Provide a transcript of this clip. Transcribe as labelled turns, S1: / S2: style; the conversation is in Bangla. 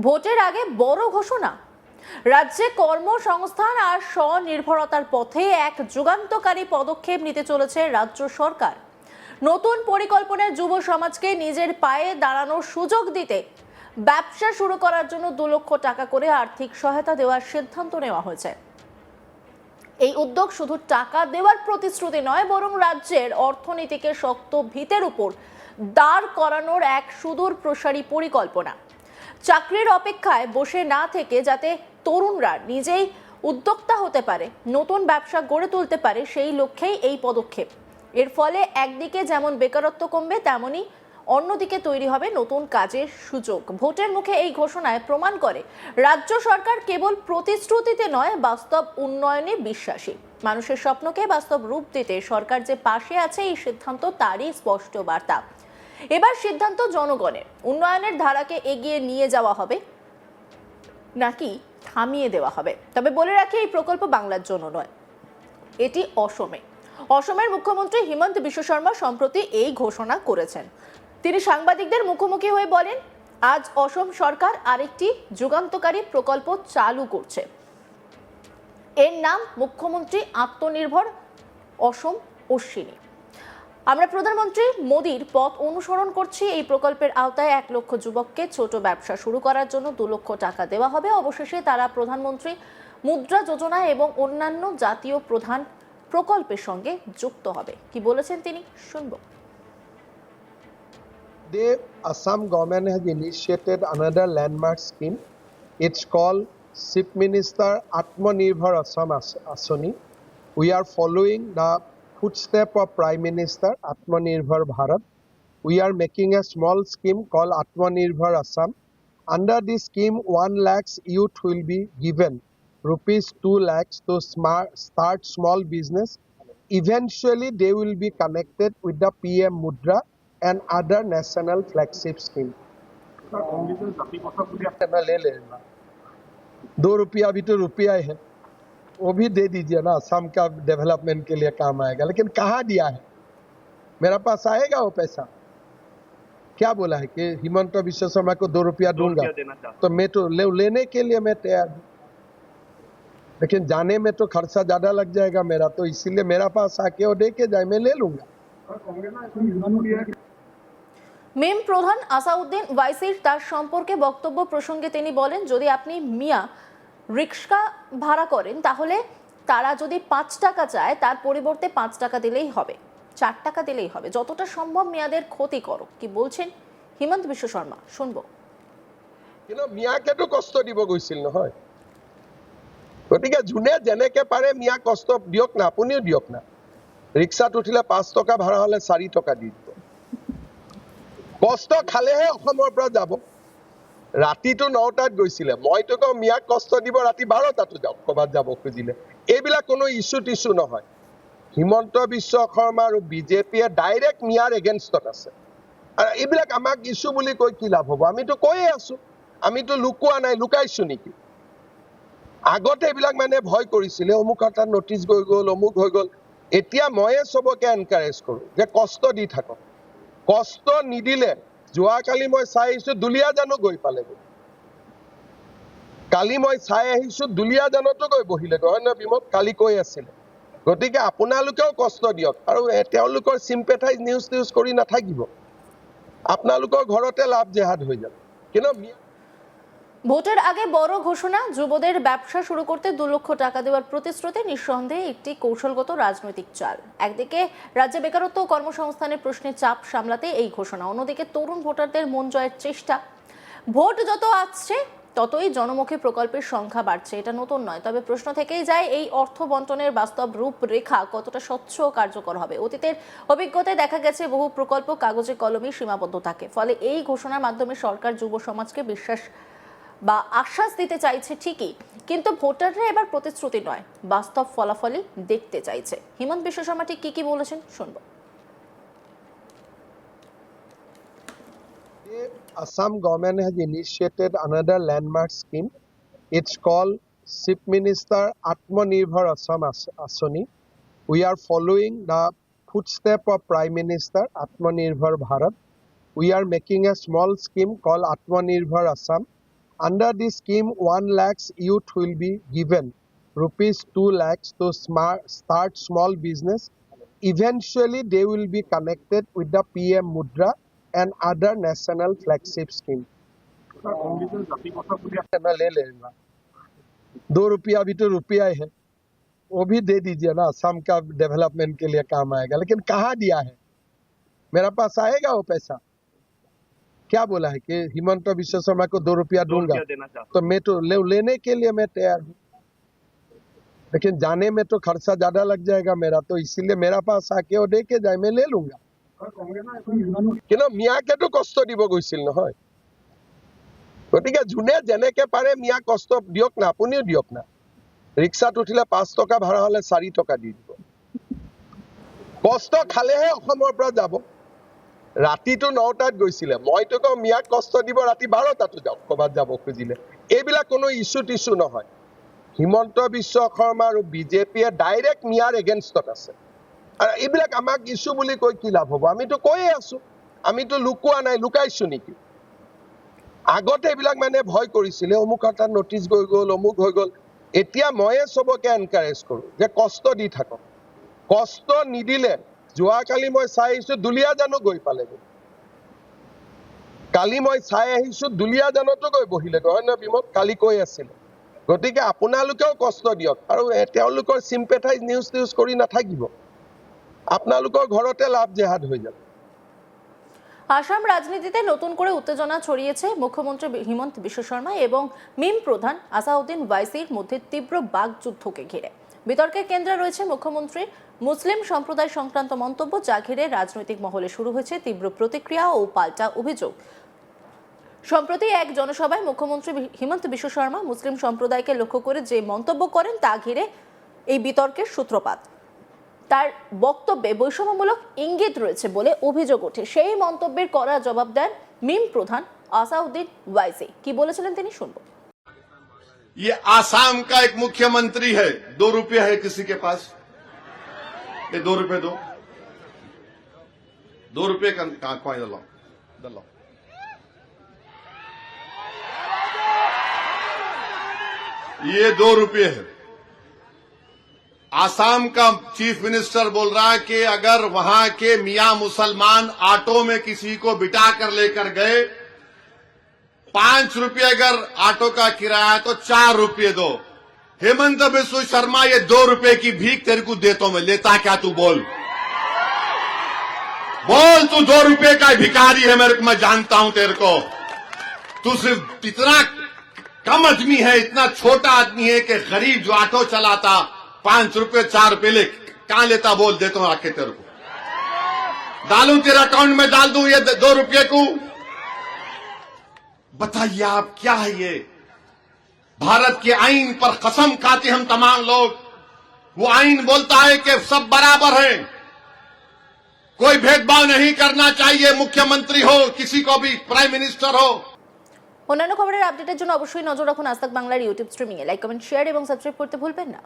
S1: ভোটের আগে বড় ঘোষণা। রাজ্যে কর্মসংস্থান আর স্বনির্ভরতার পথে এক যুগান্তকারী পদক্ষেপ নিতে চলেছে রাজ্য সরকার। নতুন পরিকল্পনায় যুব সমাজকে নিজের পায়ে দাঁড়ানোর সুযোগ দিতে ব্যবসা শুরু করার জন্য 2 লক্ষ টাকা করে আর্থিক সহায়তা দেওয়ার সিদ্ধান্ত নেওয়া হয়েছে। এই উদ্যোগ শুধু টাকা দেওয়ার প্রতিশ্রুতি নয়, বরং রাজ্যের অর্থনীতিকে শক্ত ভিতের উপর দাঁড় করানোর এক সুদূর প্রসারী পরিকল্পনা। চাকরির অপেক্ষায় বসে না থেকে যাতে তরুণরা নিজেই উদ্যোক্তা হতে পারে, নতুন ব্যবসা গড়ে তুলতে পারে, সেই লক্ষ্যেই এই পদক্ষেপ। এর ফলে একদিকে যেমন বেকারত্ব কমবে, তেমনি অন্যদিকে তৈরি হবে নতুন কাজের সুযোগ। ভোটের মুখে এই ঘোষণায় প্রমাণ করে রাজ্য সরকার কেবল প্রতিশ্রুতিতে নয়, বাস্তব উন্নয়নে বিশ্বাসী। মানুষের স্বপ্নকে বাস্তব রূপ দিতে সরকার যে পাশে আছে, এই সিদ্ধান্ত তারই স্পষ্ট বার্তা। এবার সিদ্ধান্ত জনগণের। উন্নয়নের ধারাকে এগিয়ে নিয়ে যাওয়া হবে নাকি থামিয়ে দেওয়া হবে। তবে বলে রাখি, এই প্রকল্প বাংলার জন্য নয়, এটি অসমের মুখ্যমন্ত্রী হিমন্ত বিশ্ব শর্মা সম্প্রতি এই ঘোষণা করেছেন। তিনি সাংবাদিকদের মুখোমুখি হয়ে বলেন, আজ অসম সরকার আরেকটি যুগান্তকারী প্রকল্প চালু করছে। এর নাম মুখ্যমন্ত্রী আত্মনির্ভর অসম অশ্বিনী। আমরা প্রধানমন্ত্রী মোদীর পথ অনুসরণ করছি। এই প্রকল্পের আওতায় 1 লক্ষ যুবককে ছোট ব্যবসা শুরু করার জন্য 2 লক্ষ টাকা দেওয়া হবে। অবশেষে তারা প্রধানমন্ত্রী মুদ্রা যোজনা এবং অন্যান্য জাতীয় প্রধান প্রকল্পের সঙ্গে যুক্ত হবে। কি বলেছেন তিনি, শুনবো।
S2: The Assam government has initiated another landmark scheme. It's called Chief Minister Atmanirbhar Assam Asani. We are following the footstep of Prime Minister Atmanirbhar Bharat. We are making a small scheme called Atmanirbhar Assam. Under this scheme, 1 lakh youth will be given rupees 2 lakhs to start small business. Eventually, they will be connected with the PM Mudra and other national flagship scheme. ले लेना 2 रुपया भी तो रुपया ही है, वो भी दे दीजिए ना, असम का डेवलपमेंट के लिए काम आएगा। लेकिन कहाँ दिया है, मेरा पास आएगा वो पैसा? क्या बोला है कि हिमंत बिश्व शर्मा को 2 रुपया दूंगा, तो मैं तो लेने के लिए मैं तैयार हूँ, लेकिन जाने में तो खर्चा ज्यादा लग जाएगा मेरा, तो इसीलिए मेरा पास आके वो दे के जाए, मैं ले लूंगा।
S1: মেম প্রধান আসাউদ্দিন ওয়াইসির তার সম্পর্কে বক্তব্য প্রসঙ্গে তিনি বলেন, যদি আপনি মিয়া রিক্সা ভাড়া করেন, তাহলে তারা যদি 5 টাকা চায়, তার পরিবর্তে 5 টাকা দিলেই হবে, 4 টাকা দিলেই হবে, যতটা সম্ভব মিয়াদের ক্ষতি করো। কি বলছেন হিমন্ত বিশ্ব শর্মা, শুনবো।
S2: কিন্তু মিয়াকেতো কষ্ট দিব গৈছিল নহয়, গতিকে যোনে যেনেকে পাৰে মিয়া কষ্ট দিয়ক না, আপুনিও দিয়ক না। ৰিক্সাত উঠিলে 5 টকা ভাড়া হলে 4 টকা দি দিব। কষ্ট খালেহে অসমৰ পৰা যাব। ৰাতিটো 9টাত গৈছিলে, মইতো কওঁ মিয়াক কষ্ট দিব ৰাতি 12টাতো যাওক ক'ৰবাত যাব খুজিলে। এইবিলাক কোনো ইছ্যু টিছ্যু নহয়। হিমন্ত বিশ্ব শৰ্মা আৰু বিজেপিয়ে ডাইৰেক্ট মিয়াৰ এগেইনষ্টত আছে। আৰু এইবিলাক আমাক ইছ্যু বুলি কৈ কি লাভ হ'ব? আমিতো কৈয়ে আছো, আমিতো লুকোৱা নাই, লুকাইছো নেকি? আগতে এইবিলাক মানে ভয় কৰিছিলে, অমুক এটা নটিচ গৈ গ'ল, অমুক হৈ গ'ল। এতিয়া ময়ে চবকে এনকাৰেজ কৰো যে কষ্ট দি থাকক। কষ্ট নিদিলে, যোৱাকালি মই চাই আহিছো দুলীয়াজানো গৈ পালেগৈ, কালি মই চাই আহিছো দুলীয়াজানতো গৈ বহিলেগৈ, হয় নহয় বিমল? কালি কৈ আছিলে। গতিকে আপোনালোকেও কষ্ট দিয়ক, আৰু তেওঁলোকৰ চিম্পেথাইজ নিউজ কৰি নাথাকিব, আপোনালোকৰ ঘৰতে লাভ জেহাদ হৈ যাব। কিন্তু
S1: ভোটের আগে বড় ঘোষণা, যুবদের ব্যবসা শুরু করতে 2 লক্ষ টাকা দেওয়ার প্রতিশ্রুতি নিঃসন্দেহে একটি কৌশলগত রাজনৈতিক চাল। একদিকে রাজ্যে বেকারত্ব ও কর্মসংস্থানের প্রশ্নে চাপ সামলাতে এই ঘোষণা, অন্যদিকে তরুণ ভোটারদের মন জয়ের চেষ্টা। ভোট যত আসছে, ততই জনমুখী প্রকল্পের সংখ্যা বাড়ছে, এটা নতুন নয়। তবে প্রশ্ন থেকেই যায়, এই অর্থ বন্টনের বাস্তব রূপরেখা কতটা স্বচ্ছ ও কার্যকর হবে। অতীতের অভিজ্ঞতায় দেখা গেছে, বহু প্রকল্প কাগজে কলমে সীমাবদ্ধ থাকে। ফলে এই ঘোষণার মাধ্যমে সরকার যুব সমাজকে বিশ্বাস বা আশ্বাস দিতে চাইছে ঠিকই, কিন্তু ভোটাররা এবার প্রতিশ্রুতি নয়, বাস্তব ফলাফলই দেখতে চাইছে। হিমন্ত বিশ্ব শর্মা ঠিক কি বলেছেন, শুনবো।
S2: Assam government has initiated another landmark scheme. It's called Chief Minister Atmanirbhar Assam Asani. We are following the footstep of Prime Minister Atmanirbhar Bharat. We are making a small scheme called Atmanirbhar Assam. Under this scheme, 1 lakhs youth will be given rupees 2 lakhs to start small business. Eventually, they will be connected with the PM Mudra and other national flagship scheme. मैं ले लेगा, 2 रुपया भी तो रुपया ही है, वो भी दे दीजिए ना, असम का डेवलपमेंट के लिए काम आएगा। लेकिन कहाँ दिया है, मेरा पास आएगा वो पैसा? क्या बोला है कि हिमंत विश्व शर्मा को 2 रुपया दूंगा, तो मैं तो लेने के लिए मैं तैयार हूँ, लेकिन जाने में तो खर्चा ज्यादा लग जाएगा मेरा, तो इसीलिए मेरा पास आके वो दे के जाए, मैं ले लूंगा। কিন্তু মিয়াকেতো কষ্ট দিব গৈছিল নহয়, গতিকে যোনে যেনেকে পাৰে মিয়া কষ্ট দিয়ক না, আপুনিও দিয়ক না। ৰিক্সাত উঠিলে 5 টকা ভাড়া হলে 4 টকা দি দিব। কষ্ট খালেহে অসমৰ পৰা যাব। ৰাতিটো 9টাত গৈছিলে, মইতো কওঁ মিয়াক কষ্ট দিব ৰাতি 12টাতো যাওক ক'বাত যাব খুজিলে। এইবিলাক কোনো ইস্যু টিস্যু নহয়। হিমন্ত বিশ্ব শৰ্মা আৰু বিজেপিয়ে ডাইৰেক্ট মিয়াৰ এগেইনষ্টত আছে। আৰু এইবিলাক আমাক ইস্যু বুলি কৈ কি লাভ হ'ব? আমিতো কৈয়ে আছো, আমিতো লুকোৱা নাই, লুকাইছো নেকি? আগতে এইবিলাক মানে ভয় কৰিছিলে, অমুক এটা নটিচ গৈ গ'ল, অমুক হৈ গ'ল। এতিয়া ময়ে চবকে এনকাৰেজ কৰো যে কষ্ট দি থাকক, কষ্ট নিদিলে যোৱাকালি মই চাই আহিছো দুলীয়াজানো গৈ পালেগৈ, কালি মই চাই আহিছো দুলীয়াজানতো গৈ বহিলেগৈ, হয় নহয় বিমল? কালি কৈ আছিলে। গতিকে আপোনালোকেও কষ্ট দিয়ক আৰু তেওঁলোকৰ চিম্পেথাইজ নিউজ কৰি নাথাকিব, আপোনালোকৰ ঘৰতে লাভ জেহাদ হৈ যাব।
S1: আসাম রাজনীতিতে নতুন করে উত্তেজনা ছড়িয়েছে মুখ্যমন্ত্রী হিমন্ত বিশ্ব শর্মা এবং মিম প্রধান আসাউদ্দিন ওয়াইসির মধ্যে তীব্র বাকযুদ্ধকে ঘিরে। বিতর্কের কেন্দ্রে রয়েছে মুখ্যমন্ত্রীর মুসলিম সম্প্রদায় সংক্রান্ত মন্তব্য, যা ঘিরে রাজনৈতিক মহলে শুরু হয়েছে তীব্র প্রতিক্রিয়া ও পাল্টা অভিযোগ। সম্প্রতি এক জনসভায় মুখ্যমন্ত্রী হিমন্ত বিশ্ব শর্মা মুসলিম সম্প্রদায়কে লক্ষ্য করে যে মন্তব্য করেন তা ঘিরে এই বিতর্কের সূত্রপাত। তার বক্তব্যে বৈষম্যমূলক ইঙ্গিত রয়েছে বলে অভিযোগ ওঠে। সেই মন্তব্যের কড়া জবাব দেন মিম প্রধান আসাউদ্দিন ওয়াইসি। কি বলেছিলেন তিনি শুনবো।
S3: ये आसाम का एक मुख्यमंत्री है, 2 रुपये है किसी के पास? ये 2 रुपये दो, 2 रुपये का कॉइन दलो। ये 2 रुपये है। आसाम का चीफ मिनिस्टर बोल रहा है कि अगर वहां के मियां मुसलमान ऑटो में किसी को बिठा कर लेकर गए, 5 रुपये अगर ऑटो का किराया है तो 4 रुपये दो। हेमंत बिस्व शर्मा, ये 2 रुपये की भीख तेरे को देता हूं मैं, लेता क्या तू? बोल तू 2 रुपये का भिखारी है, मेरे को, मैं जानता हूं तेरे को। तू सिर्फ इतना कम आदमी है, इतना छोटा आदमी है कि गरीब जो ऑटो चलाता 5 रुपये 4 रुपये ले कहां लेता? बोल, देता हूं आके तेरे को, डालूं तेरे अकाउंट में, डाल दूं ये 2 रुपये को। बताइए आप, क्या है ये? भारत के आईन पर कसम खाते हम तमाम लोग। वो आईन बोलता है कि सब बराबर हैं, कोई भेदभाव नहीं करना चाहिए, मुख्यमंत्री हो, किसी को भी प्राइम मिनिस्टर हो।
S1: অন্যান্য খবরের আপডেটের জন্য অবশ্যই নজর রাখুন আজ তাক বাংলার ইউটিউব স্ট্রিমিংয়ে। লাইক, কমেন্ট, শেয়ার এবং সাবস্ক্রাইব করতে ভুলবেন না।